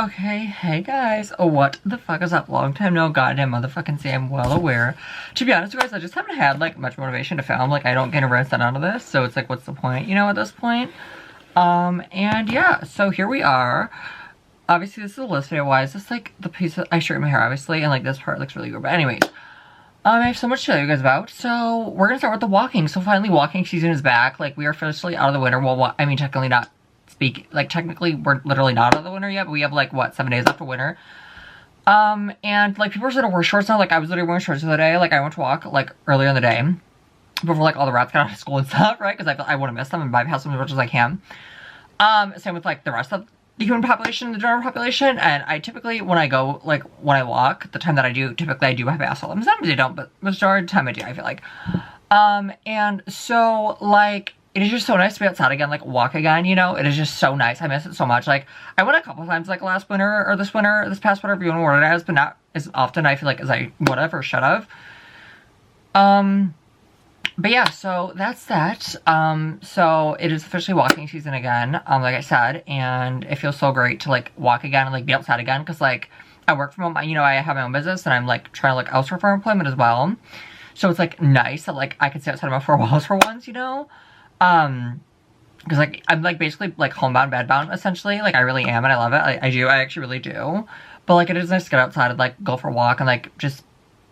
Okay, hey guys, what the fuck is up? Long time no goddamn motherfucking say, I'm well aware. To be honest with you guys, I just haven't had like much motivation to film. Like I don't get a rinse out of this, so it's like what's the point, you know, at this point? And yeah, so here we are. Obviously this is a list video. Why is this like the piece of, I straightened my hair obviously, and like this part looks really weird, but anyways. I have so much to tell you guys about, so we're gonna start with the walking. So finally walking season is back. Like we are officially out of the winter. Well, I mean technically not. Technically we're literally not out of the winter yet, but we have like what, 7 days after winter. And like people are starting to wear shorts now. Like I was literally wearing shorts the other day. Like I went to walk like earlier in the day before like all the rats got out of school and stuff, right? Because I want to miss them and bypass them as much as I can. Same with like the rest of the human population, the general population. And I typically, when I go, like when I walk, the time that I do, typically I do bypass all of them. Sometimes I don't, but majority of the time I do, I feel like. And so like, it is just so nice to be outside again, like walk again, you know? It is just so nice. I miss it so much. Like, I went a couple times like last winter, or this past winter, if you want to word it as, but not as often, I feel like, as I would have or should have. But yeah, so that's that. So it is officially walking season again, like I said, and it feels so great to like walk again and like be outside again, because like, I work from home, you know, I have my own business, and I'm like trying to look elsewhere for employment as well. So it's like nice that like I can stay outside of my 4 walls for once, you know? Because like I'm like basically like homebound, bedbound essentially. Like I really am, and I love it. I actually really do. But like it is nice to get outside and like go for a walk and like just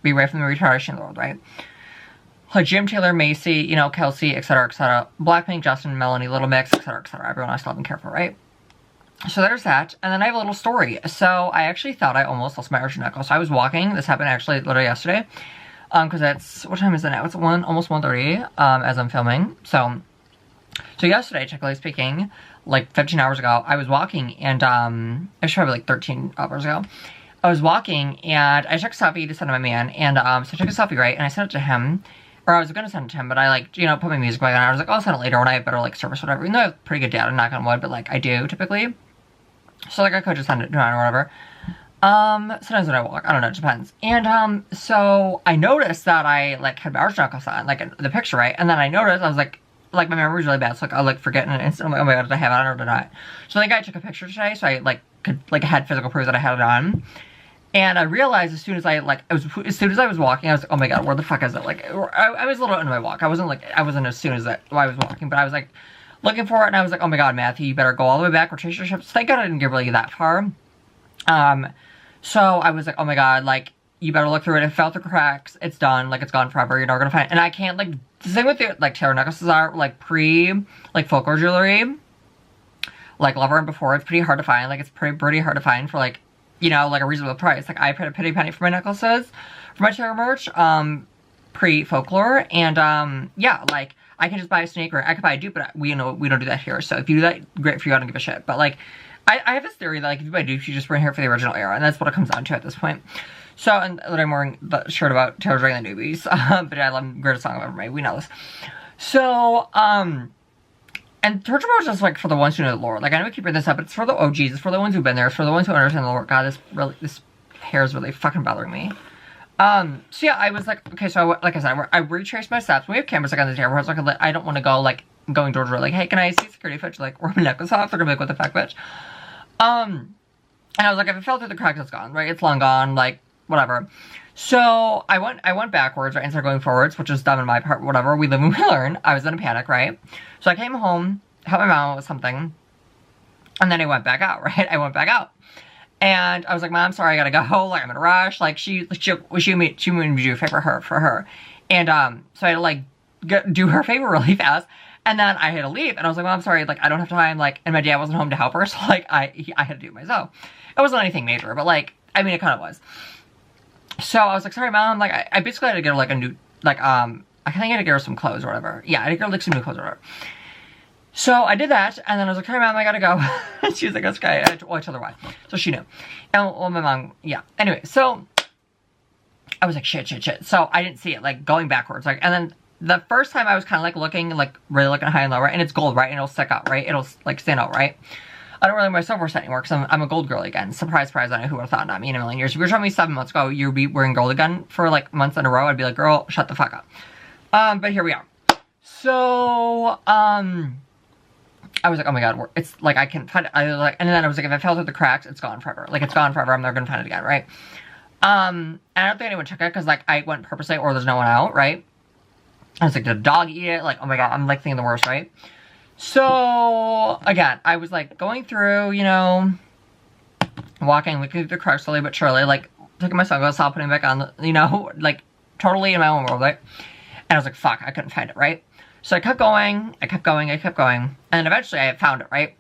be away from the retardation of the world, right? Like Jim Taylor, Macy, you know, Kelsey, etc., etc. Blackpink, Justin, Melanie, Little Mix, etc., etc. Everyone I still love and care for, right? So there's that, and then I have a little story. So I actually thought I almost lost my arch knuckle. So I was walking. This happened actually literally yesterday. Because it's, what time is it now? It's almost 1:30, as I'm filming. So yesterday, technically speaking, like 15 hours ago, I was walking, and, it was probably like 13 hours ago. I was walking, and I took a selfie to send to my man, and, so I took a selfie, right, and I sent it to him, or I was gonna send it to him, but I, like, you know, put my music back on, I was like, I'll send it later when I have better, like, service or whatever, even though I have pretty good data, knock on wood, but, like, I do, typically. So, like, I could just send it to him or whatever. Sometimes when I walk, I don't know, it depends. And, so I noticed that I, like, had my arch knuckles on, like, in the picture, right? And then I noticed, I was like my memory's really bad, so, like, I'll, like, forget in an instant. I'm like, oh my god, did I have it on or did I not? So, like, I took a picture today, so I, like, could, like, had physical proof that I had it on. And I realized as soon as I, like, as soon as I was walking, I was like, oh my god, where the fuck is it? Like, I was a little into my walk. I wasn't as soon as I was walking, but I was, like, looking for it, and I was like, oh my god, Matthew, you better go all the way back, rotate your hips. Thank god I didn't get really that far. So I was like, oh my god, like, you better look through it. It fell through cracks. It's done. Like, it's gone forever. You're never gonna find it. And I can't, like, the same with the, like, Taylor necklaces are, like, like, folklore jewelry. Like, Lover and Before, it's pretty hard to find. Like, it's pretty hard to find for, like, you know, like, a reasonable price. Like, I paid a pretty penny for my necklaces, for my Taylor merch, pre-folklore. And, yeah, like, I can just buy a snake, or I could buy a dupe, but we don't do that here. So if you do that, great for you. I don't give a shit. But, like, I have this theory that, like, if you buy dupes, you just bring here for the original era, and that's what it comes down to at this point. So, and I'm wearing the shirt about Taylor's Ring and the Newbies, but I love the greatest song ever made, we know this. So, and Torture Mode is just, like, for the ones who know the lore. Like, I know we keep bringing this up, but it's for the OGs, it's for the ones who've been there, it's for the ones who understand the lore. God, this hair is really fucking bothering me. So yeah, I was like, okay, so like I said, I retraced my steps. We have cameras, like, on the table, where I was like, I don't want to go, like, going door to door, like, hey, can I see security footage? Like, wear my necklace off? They're gonna be like, what the fuck, bitch? And I was like, if it fell through the cracks, it's gone, right? It's long gone, like, whatever. So, I went backwards, right, instead of going forwards, which is dumb in my part, whatever. We live and we learn. I was in a panic, right? So I came home, helped my mom with something, and then I went back out, right? I went back out. And I was like, Mom, sorry, I gotta go, like, I'm in a rush. Like, she made me do a favor for her. And, so I had to, like, do her favor really fast. And then I had to leave, and I was like, well, I'm sorry, like, I don't have time, like, and my dad wasn't home to help her, so, like, I had to do it myself. It wasn't anything major, but, like, I mean, it kind of was. So I was like, sorry, Mom, like, I basically had to get her, like, a new, like, I think I had to get her some clothes or whatever. Yeah, I had to get her, like, some new clothes or whatever. So I did that, and then I was like, sorry, Mom, I gotta go. And she was like, that's okay. I told her why. So she knew. And, well, my mom, yeah. Anyway, so I was like, shit. So I didn't see it, like, going backwards, like, and then the first time I was kind of, like, looking, like, really looking high and low, right? And it's gold, right? And it'll stick out, right? It'll, like, stand out, right? I don't really wear my silver set anymore because I'm a gold girl again. Surprise, I don't know who would have thought, not me in a million years. If you were telling me 7 months ago you'd be wearing gold again for, like, months in a row, I'd be like, girl, shut the fuck up. But here we are. So, I was like, oh my god, it's like I can find it. I was like, and then I was like, if I fell through the cracks, it's gone forever. Like it's gone forever. I'm never gonna find it again, right? And I don't think anyone took it because like I went purposely or there's no one out, right? I was like, did a dog eat it? Like, oh my god, I'm like thinking the worst, right? So again, I was like going through, you know, walking, looking through the cracks slowly but surely, like taking my sunglasses off, putting it back on, you know, like totally in my own world, right? And I was like, fuck, I couldn't find it, right? So I kept going, I kept going, and eventually I found it, right?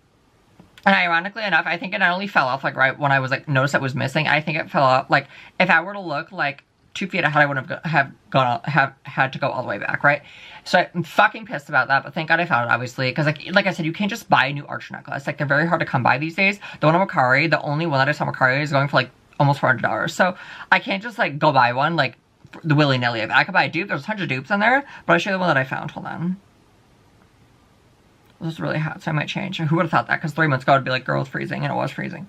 And ironically enough, I think it not only fell off, like, right when I was, like, noticed it was missing, I think it fell off, like, if I were to look, like, 2 feet ahead, I wouldn't have had to go all the way back, right? So I'm fucking pissed about that, but thank God I found it, obviously, because, like I said, you can't just buy a new archer necklace. Like, they're very hard to come by these days. The one at Mercari, the only one that I saw at Mercari is going for, like, almost $400. So I can't just, like, go buy one, like, the willy-nilly. I could buy a dupe. There's tons of dupes in there, but I'll show you the one that I found. Hold on. This is really hot, so I might change. Who would have thought that? Because 3 months ago, I'd be like, girl, it's freezing, and it was freezing.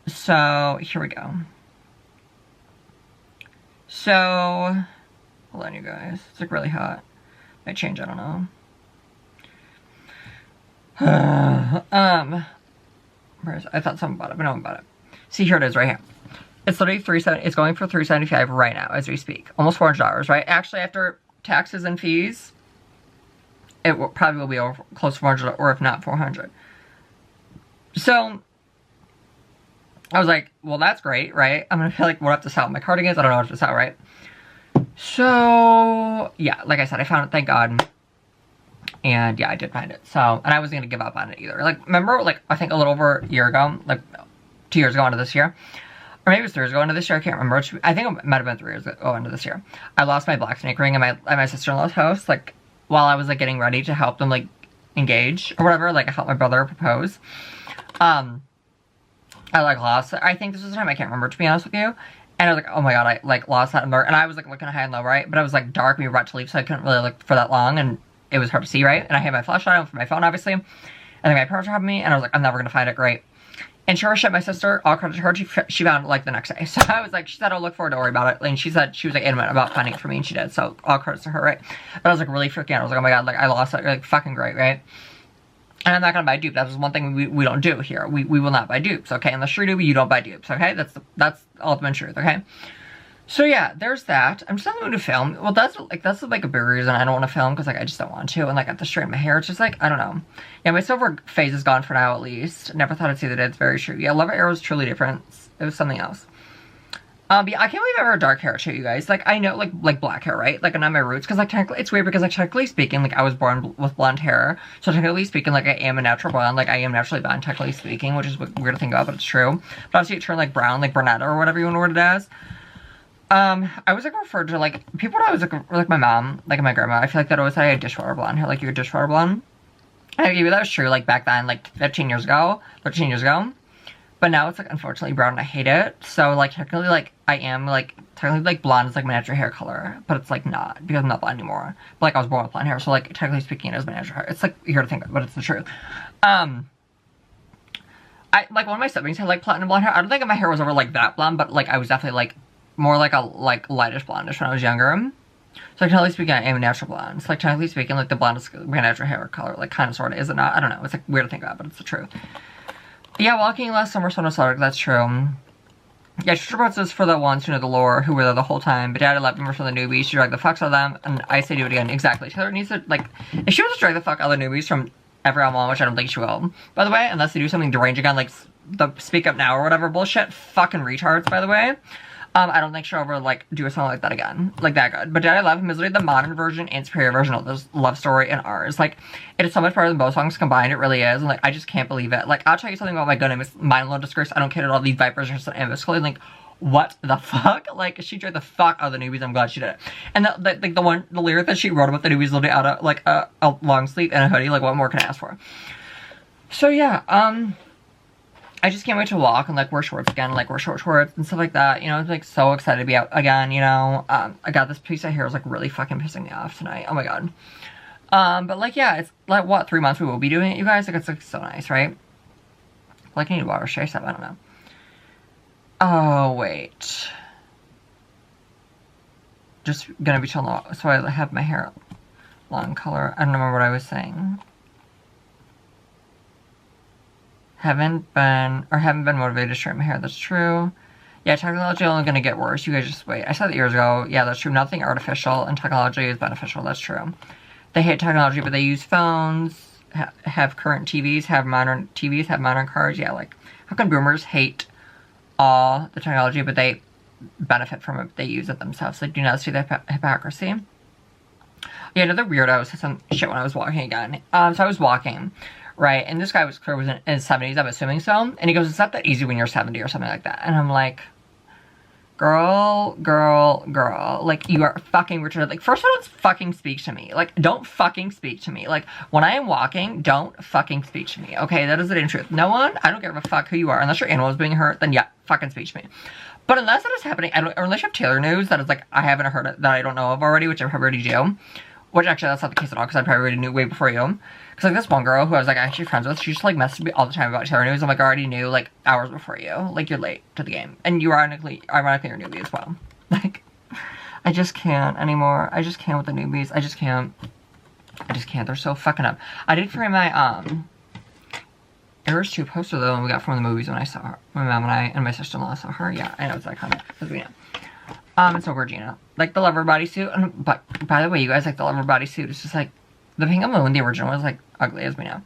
So, here we go. So, hold on, you guys. It's, like, really hot. Might change, I don't know. I thought something about it, but no one about it. See, here it is right here. It's literally $370. It's going for $375 right now as we speak. Almost $400, right? Actually, after taxes and fees, it probably will be over, close to 400, or if not 400. So I was like, well, that's great, right? I'm gonna feel like we'll have to sell my cardigans. I don't know what to sell, right? So yeah, like I said, I found it, thank God. And yeah, I did find it. So, and I wasn't gonna give up on it either. Like, remember, like, I think a little over a year ago, like 2 years ago into this year, or maybe it was 3 years ago into this year, I can't remember. I think it might have been 3 years ago into this year. I lost my black snake ring at my sister-in-law's house, like, while I was, like, getting ready to help them, like, engage, or whatever, like, I helped my brother propose. I, like, lost it. I think this was the time, I can't remember, to be honest with you. And I was like, oh my god, I, like, lost that number. And I was, like, looking high and low, right? But it was, like, dark, we were about to leave, so I couldn't really look for that long, and it was hard to see, right? And I had my flashlight on for my phone, obviously. And then my parents were helping me, and I was like, I'm never gonna find it, great. And sure as shit, my sister, all credit to her, she found it, like, the next day. So I was like, she said, oh, look forward, don't worry about it. And she said, she was, like, adamant about finding it for me, and she did. So all credits to her, right? But I was, like, really freaking out. I was like, oh my god, like, I lost it. Like, fucking great, right? And I'm not gonna buy dupes. That was one thing we don't do here. We will not buy dupes, okay? In the street, you don't buy dupes, okay? That's ultimate truth, okay? So yeah, there's that. I'm just not going to film. Well, that's like a big reason I don't want to film, because like I just don't want to. And like I have to straighten my hair. It's just like, I don't know. Yeah, my silver phase is gone for now, at least. Never thought I'd see that. It's very true. Yeah, Love Arrow is truly different. It was something else. Yeah, I can't believe I ever dark hair too, you guys. Like, I know, like black hair, right? Like, not my roots, because like technically, it's weird because like technically speaking, like I was born with blonde hair, so technically speaking, like I am a natural blonde, like I am naturally blonde, technically speaking, which is weird to think about, but it's true. But obviously, it turned like brown, like brunette or whatever you want to word it as. I was like referred to like people would always like my mom, like my grandma. I feel like that always said I had dishwater blonde hair, like you're dishwater blonde. And maybe that was true, like back then, like 13 years ago. But now it's like unfortunately brown and I hate it. So like technically like I am like technically like blonde is like my natural hair color, but it's like not because I'm not blonde anymore. But like I was born with blonde hair, so like technically speaking it is my natural hair. It's like weird to think about, but it's the truth. I like one of my siblings had like platinum blonde hair. I don't think my hair was ever like that blonde, but like I was definitely like more like a lightish blondish when I was younger. So like technically speaking I am a natural blonde. So like technically speaking like the blonde is my natural hair color, like kind of sort of, is it not? I don't know. It's like weird to think about, but it's the truth. Yeah, walking last summer, so nostalgic, that's true. Yeah, Trisha Brooks is for the ones who know the lore, who were there the whole time, but Dad loved them for the newbies. She dragged the fucks out of them, and I say do it again. Exactly. Taylor needs to, like, if she was to drag the fuck out of the newbies from every album, which I don't think she will, by the way, unless they do something deranged again, like the Speak Up Now or whatever bullshit, fucking retards, by the way. I don't think she'll ever, like, do a song like that again. Like, that good. But Dad I Love Him is literally the modern version and superior version of this love story and ours. Like, it is so much better than both songs combined. It really is. And, like, I just can't believe it. Like, I'll tell you something about My Good Name is Mindless Disgrace. I don't care at all. These Vipers are just ambuscally. Like, what the fuck? Like, she dragged the fuck out of the newbies. I'm glad she did it. And, the lyric that she wrote about the newbies literally out of, like, a long sleeve and a hoodie. Like, what more can I ask for? So, yeah, I just can't wait to walk and, like, wear shorts again, like, wear short shorts and stuff like that, you know, I'm, like, so excited to be out again, you know, I got this piece of hair, is, like, really fucking pissing me off tonight, oh my god, but, like, yeah, it's, like, what, 3 months we will be doing it, you guys, like, it's, like, so nice, right, like, I need water, should I stop, I don't know, oh, wait, just gonna be chilling, so I have my hair long color. I don't remember what I was saying. Haven't been motivated to straighten my hair. That's true. Yeah, technology only going to get worse. You guys just wait. I said that years ago. Yeah, that's true. Nothing artificial, and technology is beneficial. That's true. They hate technology, but they use phones, have current TVs, have modern cars. Yeah, like, how can boomers hate all the technology, but they benefit from it? They use it themselves. Like, do not see the hypocrisy. Yeah, another weirdo said some shit when I was walking again. So I was walking, right? And this guy was clear, was in his 70s, I'm assuming so. And he goes, it's not that easy when you're 70 or something like that. And I'm like, girl, like, you are fucking retarded. Like, first of all, don't fucking speak to me. Like, don't fucking speak to me. Like, when I am walking, don't fucking speak to me. Okay, that is the truth. No one, I don't give a fuck who you are. Unless your animal is being hurt, then yeah, fucking speak to me. But unless that is happening, or unless you have Taylor news that is like, I haven't heard it, that I don't know of already, which I probably already do. Which actually, that's not the case at all, because I probably already knew way before you. Because, like, this one girl who I was, like, actually friends with, she just, like, messaged me all the time about Taylor news. I'm like, I already knew, like, hours before you. Like, you're late to the game. And you ironically, you're a newbie as well. Like, I just can't anymore. I just can't with the newbies. I just can't. They're so fucking up. I did frame my, Eras 2 poster, though, and we got from the movies when I saw her. My mom and I and my sister-in-law saw her. Yeah, I know it's iconic, because we know. And so Regina. Like, the Lover bodysuit. But, by the way, you guys, like, the Lover bodysuit is just, like, the Pink and Moon, the original, was, like, ugly as we know.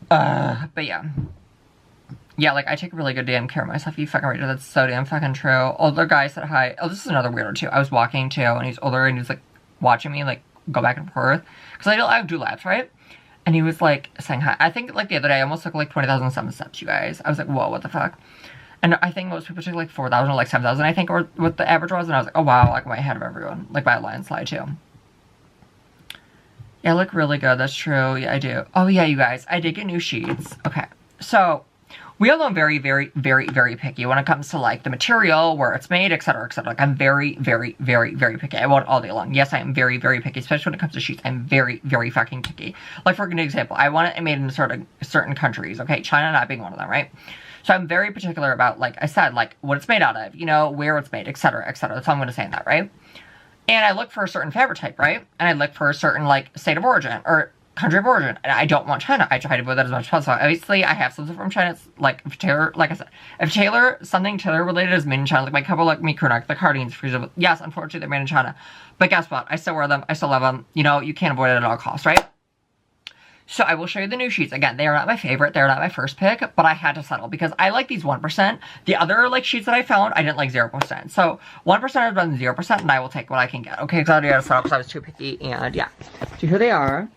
But, yeah. Yeah, like, I take really good damn care of myself. You fucking Rachel, that's so damn fucking true. Older guy said hi. Oh, this is another weirdo, too. I was walking, too, and he's older, and he was, like, watching me, like, go back and forth. Because I do laps, right? And he was, like, saying hi. I think, like, the other day, I almost took, like, 20,007 steps, you guys. I was like, whoa, what the fuck? And I think most people took, like, 4,000 or, like, 7,000, I think, or what the average was. And I was like, oh, wow, like, I'm way ahead of everyone. Like, by a landslide, too. Yeah, I look really good. That's true. Yeah, I do. Oh, yeah, you guys. I did get new sheets. Okay. So, we all know I'm very, very, very, very picky when it comes to, like, the material, where it's made, etc., etc. Like, I'm very, very, very, very picky. I want it all day long. Yes, I am very, very picky, especially when it comes to sheets. I'm very, very fucking picky. Like, for an example, I want it made in certain countries, okay? China not being one of them, right? So I'm very particular about, like I said, like, what it's made out of, you know, where it's made, etc., etc. That's all I'm going to say in that, right? And I look for a certain fabric type, right? And I look for a certain, like, state of origin, or country of origin. And I don't want China. I try to avoid that as much as possible. Obviously, I have something from China. It's, like, if Taylor, like I said, if something Taylor related is made in China, like my couple, like me crew neck, the cardigans, for example, yes, unfortunately, they're made in China. But guess what? I still wear them. I still love them. You know, you can't avoid it at all costs, right? So I will show you the new sheets. Again, they are not my favorite. They're not my first pick, but I had to settle because I like these 1%. The other, like, sheets that I found, I didn't like 0%. So 1% is better than 0%, and I will take what I can get. Okay, because I already had to settle because I was too picky, and yeah. So here they are.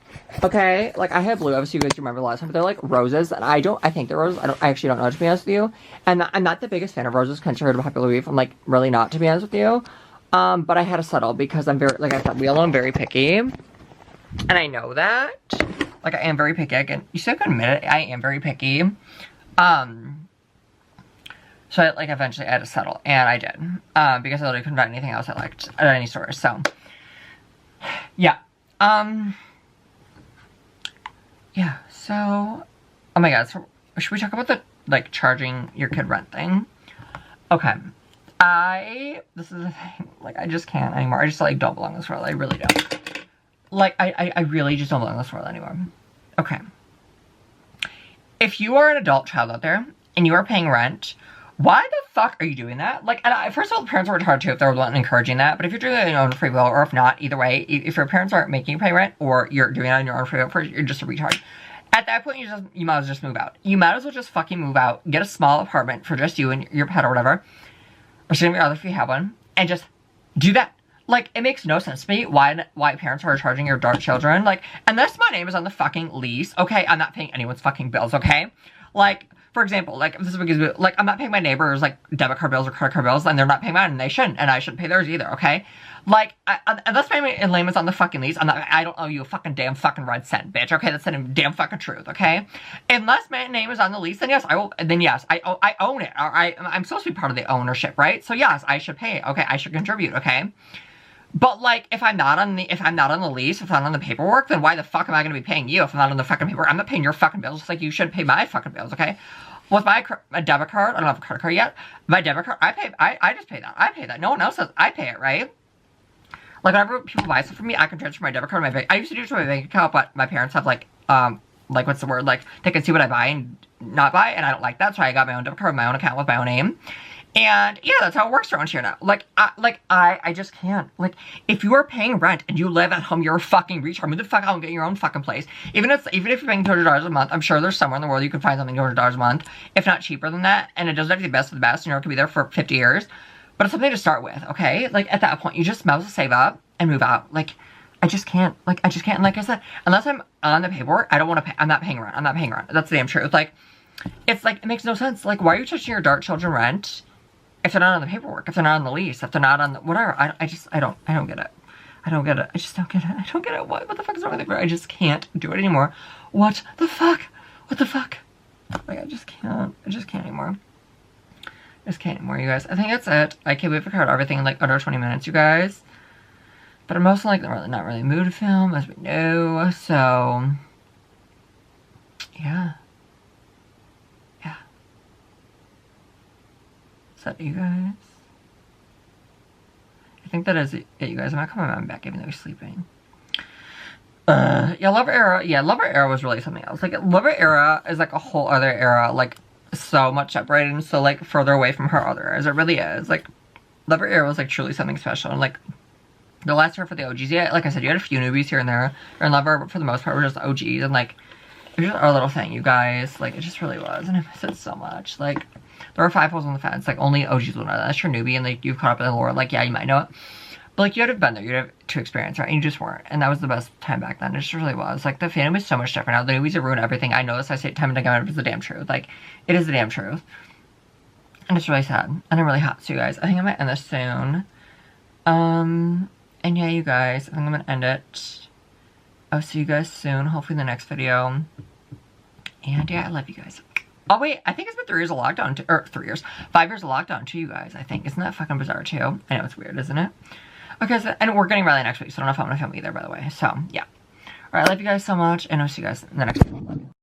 Okay, like, I have blue. Obviously, you guys remember the last time, but they're, like, roses, and I think they're roses. I actually don't know, to be honest with you. And I'm not the biggest fan of roses compared to Popular Leaf. I'm, like, really not, to be honest with you. But I had to settle because I'm very, like I said, we all know I'm very picky. And I know that. Like, I am very picky. You still can admit it. I am very picky. So, I, like, eventually I had to settle. And I did. Because I literally couldn't find anything else I liked at any store. So, yeah. Yeah, so, oh my god, so, should we talk about the, like, charging your kid rent thing? Okay. This is the thing, like, I just can't anymore. I just, like, don't belong in this world. I really don't. Like, I really just don't belong in this world anymore. Okay. If you are an adult child out there, and you are paying rent, why the fuck are you doing that? Like, and first of all, the parents are retarded too if they're the one encouraging that, but if you're doing it on your own free will, or if not, either way, if your parents aren't making you pay rent, or you're doing it on your own free will, you're just a retard. At that point, you might as well just move out. You might as well just fucking move out, get a small apartment for just you and your pet or whatever, or significant other if you have one, and just do that. Like, it makes no sense to me why parents are charging your dark children. Like, unless my name is on the fucking lease, okay, I'm not paying anyone's fucking bills, okay? Like, for example, like, if this is because, like, I'm not paying my neighbors, like, debit card bills or credit card bills, and they're not paying mine, and they shouldn't, and I shouldn't pay theirs either, okay? Like, unless my name is on the fucking lease, I don't owe you a fucking damn fucking red cent, bitch, okay? That's the damn fucking truth, okay? Unless my name is on the lease, then yes, I own it, or I'm supposed to be part of the ownership, right? So yes, I should pay, okay? I should contribute, okay? But, like, if I'm not on the lease, if I'm not on the paperwork, then why the fuck am I going to be paying you if I'm not on the fucking paperwork? I'm not paying your fucking bills, just like you should pay my fucking bills, okay? With my debit card, I don't have a credit card yet, my debit card, I just pay that. I pay that. No one else does. I pay it, right? Like, whenever people buy stuff from me, I can transfer my debit card to my bank. I used to do it to my bank account, but my parents have, like, what's the word? Like, they can see what I buy and not buy, and I don't like that, so I got my own debit card, my own account with my own name. And yeah, that's how it works around here now. Like, I just can't. Like, if you are paying rent and you live at home, you're a fucking retard. Move the fuck out and get your own fucking place. Even if you're paying $200 a month, I'm sure there's somewhere in the world you can find something $200 a month, if not cheaper than that. And it doesn't have to be the best of the best. You know, it could be there for 50 years. But it's something to start with, okay? Like, at that point, you just might as well save up and move out. Like, I just can't. Like, I just can't. And like I said, unless I'm on the paperwork, I don't want to pay. I'm not paying rent. I'm not paying rent. That's the damn truth. Like, it's like, it makes no sense. Like, why are you charging your dark children rent if they're not on the paperwork, if they're not on the lease, if they're not on the, whatever? I don't get it. I don't get it. I don't get it. I just don't get it. I don't get it. What the fuck is wrong with me? I just can't do it anymore. What the fuck? What the fuck? Like, I just can't anymore. I just can't anymore, you guys. I think that's it. I can't wait for everything in like under 20 minutes, you guys. But I'm also like not really in the mood to film, as we know. So yeah. Yeah. Is that you guys? I think that is it, you guys. I'm not coming back even though he's sleeping. Yeah, Lover Era. Yeah, Lover Era was really something else. Like, Lover Era is like a whole other era. Like, so much separated and so like further away from her other eras. It really is. Like, Lover Era was like truly something special. And like, the last year for the OGs, yeah, like I said, you had a few newbies here and there. Or in Lover, but for the most part, were just OGs. And like, it was just our little thing, you guys. Like, it just really was. And I miss it so much. Like, there were 5 holes on the fence. Like, only OGs will know that. That's your newbie, and like, you've caught up in the lore. Like, yeah, you might know it. But like, you'd have been there. You'd have to experience, right? And you just weren't. And that was the best time back then. It just really was. Like, the fandom is so much different now. The newbies have ruined everything. I know this. I say it time and again, but it's the damn truth. Like, it is the damn truth. And it's really sad. And I'm really hot. So, you guys, I think I might end this soon. And yeah, you guys, I think I'm gonna end it. I'll see you guys soon. Hopefully in the next video. And yeah, I love you guys. Oh wait, I think it's been 3 years of lockdown too, or 3 years, 5 years of lockdown too, you guys, I think. Isn't that fucking bizarre too? I know it's weird, isn't it? Okay, so, and we're getting Riley next week, so I don't know if I'm gonna film either, by the way. So, yeah. Alright, I love you guys so much, and I'll see you guys in the next video.